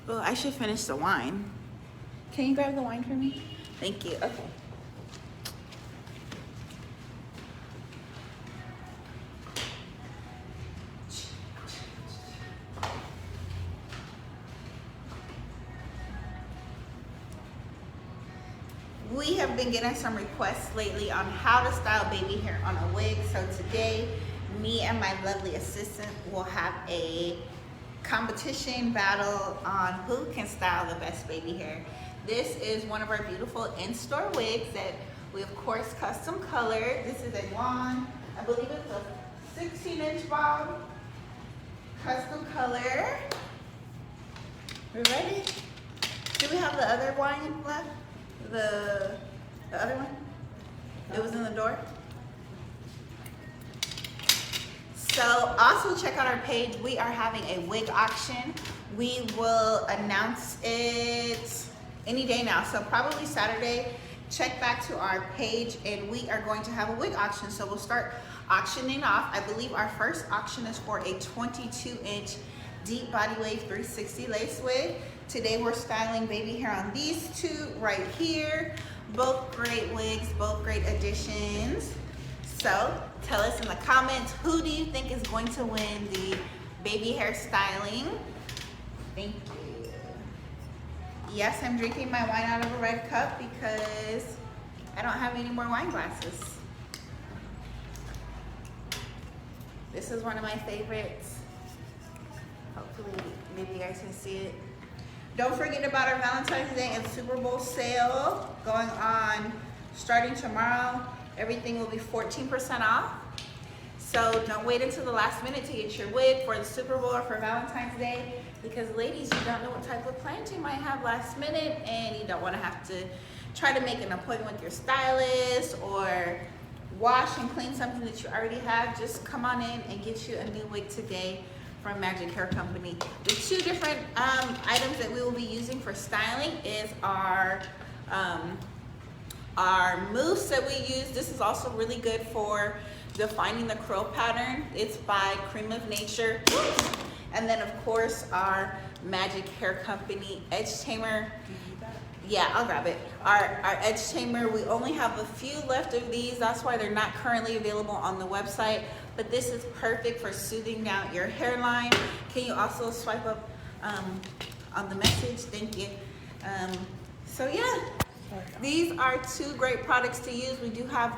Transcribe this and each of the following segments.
Well, I should finish the wine. Can you grab the wine for me? Thank you. Okay. We have been getting some requests lately on how to style baby hair on a wig. So today, me and my lovely assistant will have a competition battle on who can style the best baby hair. This is one of our beautiful in-store wigs that we of course custom colored. This is a long, I believe it's a 16-inch bob, custom color. We ready? Do we have the other wine left? The other one? It was in the door. So also check out our page. We are having a wig auction. We will announce it any day now. So probably Saturday. Check back to our page and we are going to have a wig auction. So we'll start auctioning off. I believe our first auction is for a 22-inch deep body wave 360 lace wig. Today we're styling baby hair on these two right here. Both great wigs, both great additions. So tell us in the comments, who do you think is going to win the baby hair styling? Thank you. Yes, I'm drinking my wine out of a red cup because I don't have any more wine glasses. This is one of my favorites. Hopefully, maybe you guys can see it. Don't forget about our Valentine's Day and Super Bowl sale going on starting tomorrow. Everything will be 14% off. So don't wait until the last minute to get your wig for the Super Bowl or for Valentine's Day, because ladies, you don't know what type of plans you might have last minute and you don't want to have to try to make an appointment with your stylist or wash and clean something that you already have. Just come on in and get you a new wig today from Magic Hair Company. The two different items that we will be using for styling is our mousse that we use. This is also really good for defining the curl pattern. It's by Cream of Nature. And then of course our Magic Hair Company Edge Tamer. Yeah, I'll grab it. Our Edge Tamer, we only have a few left of these. That's why they're not currently available on the website. But this is perfect for smoothing down your hairline. Can you also swipe up on the message? Thank you. So yeah, these are two great products to use. We do have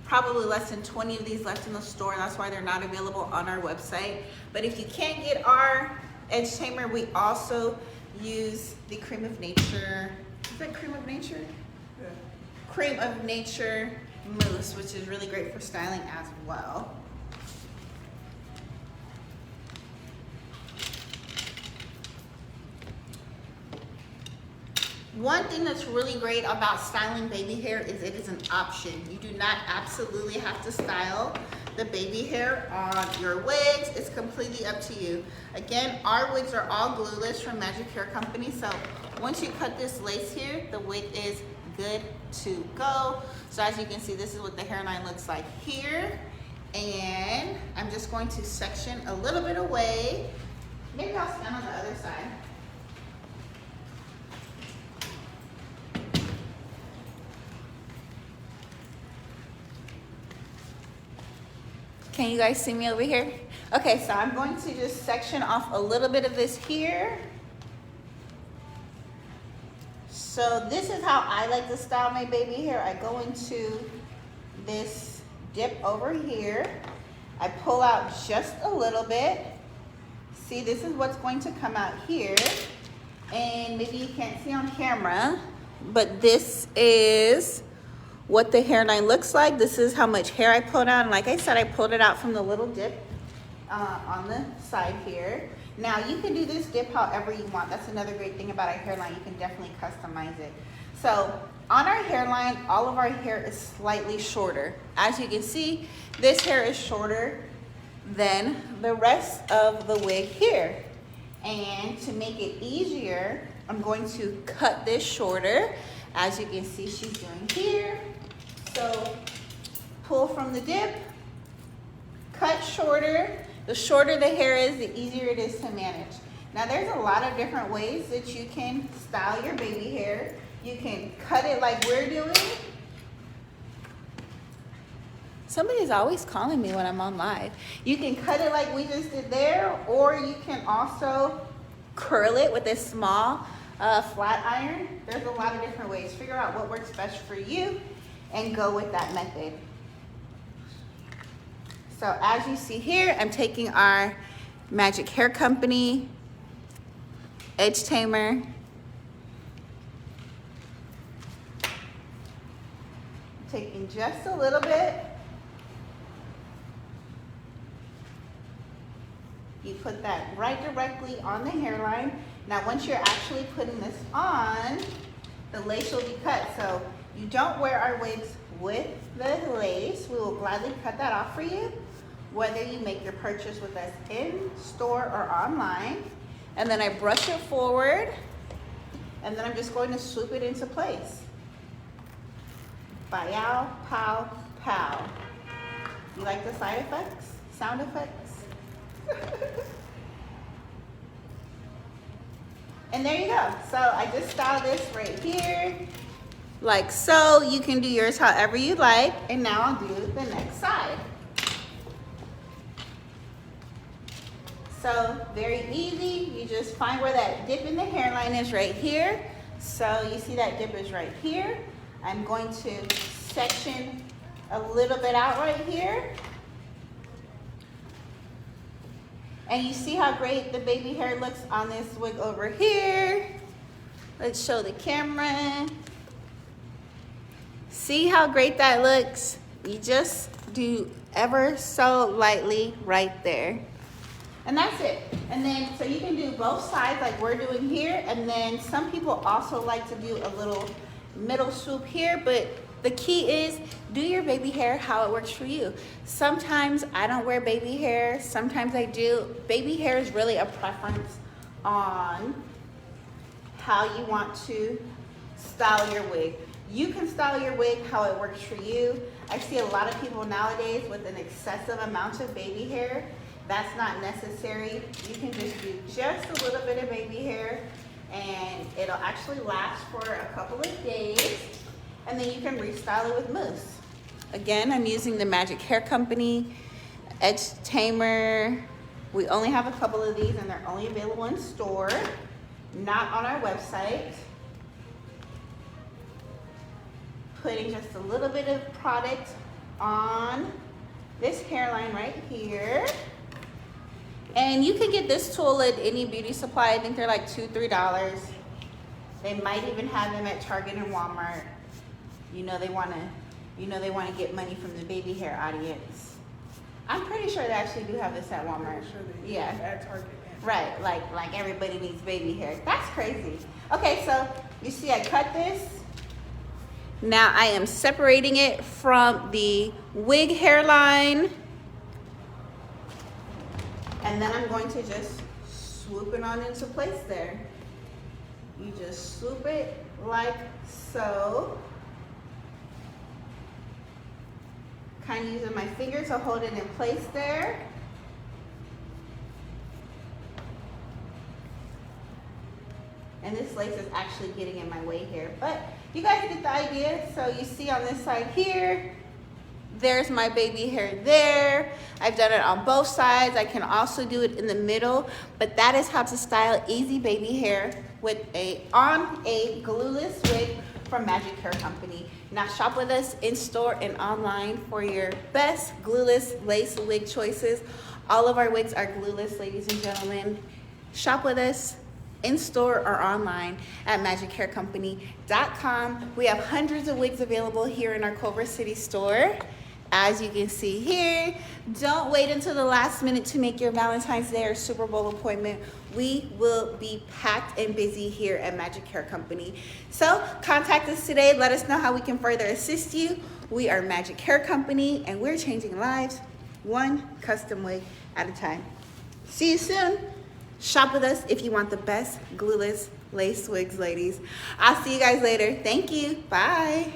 probably less than 20 of these left in the store. That's why they're not available on our website. But if you can't get our Edge Tamer, we also use the Cream of Nature. Is that Cream of Nature? Yeah. Cream of Nature mousse, which is really great for styling as well. One thing that's really great about styling baby hair is it is an option. You do not absolutely have to style the baby hair on your wigs. It's completely up to you. Again, our wigs are all glueless from Magic Hair Company. So once you cut this lace here, the wig is good to go. So as you can see, this is what the hairline looks like here. And I'm just going to section a little bit away. Maybe I'll stand on the other side. Can you guys see me over here? Okay, so I'm going to just section off a little bit of this here. So this is how I like to style my baby hair. I go into this dip over here. I pull out just a little bit. See, this is what's going to come out here. And maybe you can't see on camera, but this is what the hairline looks like. This is how much hair I pulled out. And like I said, I pulled it out from the little dip on the side here. Now you can do this dip however you want. That's another great thing about our hairline. You can definitely customize it. So on our hairline, all of our hair is slightly shorter. As you can see, this hair is shorter than the rest of the wig here. And to make it easier, I'm going to cut this shorter. As you can see, she's doing here. So pull from the dip, cut shorter. The shorter the hair is, the easier it is to manage. Now there's a lot of different ways that you can style your baby hair. You can cut it like we're doing. Somebody's always calling me when I'm on live. You can cut it like we just did there, or you can also curl it with a small flat iron. There's a lot of different ways. Figure out what works best for you and go with that method. So as you see here, I'm taking our Magic Hair Company Edge Tamer. Taking just a little bit. You put that right directly on the hairline. Now once you're actually putting this on, the lace will be cut. So you don't wear our wigs with the lace. We will gladly cut that off for you, whether you make your purchase with us in store or online. And then I brush it forward, and then I'm just going to swoop it into place. Pow, pow, pow. You like the side effects? Sound effects? And there you go. So I just styled this right here, like so. You can do yours however you like. And now I'll do the next side. So very easy. You just find where that dip in the hairline is right here. So you see that dip is right here. I'm going to section a little bit out right here. And you see how great the baby hair looks on this wig over here. Let's show the camera. See how great that looks? You just do ever so lightly right there. And that's it. And then, so you can do both sides like we're doing here. And then some people also like to do a little middle swoop here, but the key is do your baby hair how it works for you. Sometimes I don't wear baby hair, sometimes I do. Baby hair is really a preference on how you want to style your wig. You can style your wig how it works for you. I see a lot of people nowadays with an excessive amount of baby hair. That's not necessary. You can just do just a little bit of baby hair and it'll actually last for a couple of days. And then you can restyle it with mousse. Again, I'm using the Magic Hair Company Edge Tamer. We only have a couple of these and they're only available in store, not on our website. Putting just a little bit of product on this hairline right here. And you can get this tool at any beauty supply. I think they're like $2, $3. They might even have them at Target and Walmart. You know they want to get money from the baby hair audience. I'm pretty sure they actually do have this at Walmart. Sure they yeah. At Target. Right, like everybody needs baby hair. That's crazy. Okay, so you see I cut this. Now I am separating it from the wig hairline. And then I'm going to just swoop it on into place there. You just swoop it like so. Kind of using my finger to hold it in place there. And this lace is actually getting in my way here, but you guys get the idea. So you see on this side here, there's my baby hair there. I've done it on both sides. I can also do it in the middle, but that is how to style easy baby hair with on a glueless wig from Magic Hair Company. Now shop with us in store and online for your best glueless lace wig choices. All of our wigs are glueless, ladies and gentlemen. Shop with us in store or online at magichaircompany.com. We have hundreds of wigs available here in our Culver City store. As you can see here, don't wait until the last minute to make your Valentine's Day or Super Bowl appointment. We will be packed and busy here at Magic Hair Company. So contact us today. Let us know how we can further assist you. We are Magic Hair Company and we're changing lives one custom wig at a time. See you soon. Shop with us if you want the best glueless lace wigs, ladies. I'll see you guys later. Thank you. Bye.